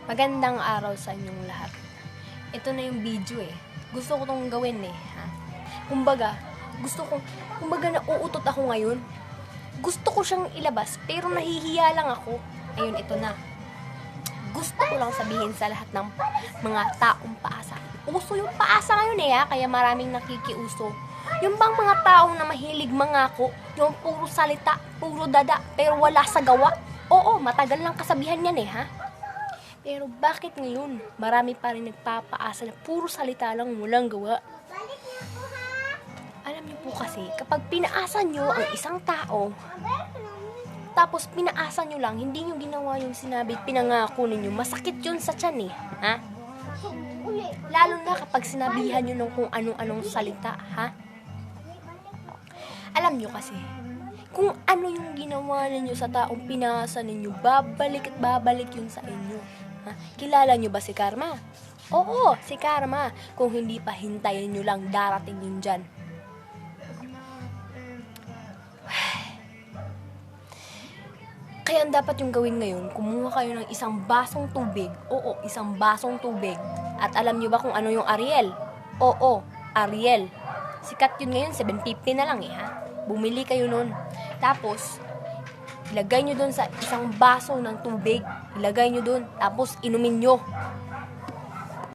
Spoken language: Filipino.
Magandang araw sa inyong lahat. Ito na yung video eh. Gusto ko tong gawin eh. Ha? Kumbaga, nauutot ako ngayon. Gusto ko siyang ilabas, pero nahihiya lang ako. Ayun, ito na. Gusto ko lang sabihin sa lahat ng mga taong paasa. Uso yung paasa ngayon eh ha, kaya maraming nakikiuso. Yung bang mga taong na mahilig mangako, yung puro salita, puro dada, pero wala sa gawa. Oo, matagal lang kasabihan yan eh ha. Pero bakit ngayon, marami pa rin nagpapaasa na puro salita lang, walang gawa? Alam niyo po kasi, kapag pinaasa niyo ang isang tao, tapos pinaasa niyo lang, hindi niyo ginawa yung sinabi, pinangako ninyo, masakit yun sa tiyan eh, ha? Lalo na kapag sinabihan niyo ng kung anong-anong salita, ha? Alam niyo kasi, kung ano yung ginawa ninyo sa taong pinaasa ninyo, babalik at babalik yun sa inyo. Ha? Kilala nyo ba si Karma? Oo, si Karma. Kung hindi pa, hintayin nyo lang, darating yun dyan. Kaya ang dapat yung gawin ngayon, kumuha kayo ng isang basong tubig. Oo, isang basong tubig. At alam nyo ba kung ano yung Ariel? Oo, Ariel. Sikat yun ngayon, 750 na lang eh ha. Bumili kayo nun. Tapos, ilagay nyo dun sa isang baso ng tubig. Ilagay nyo dun. Tapos, inumin nyo.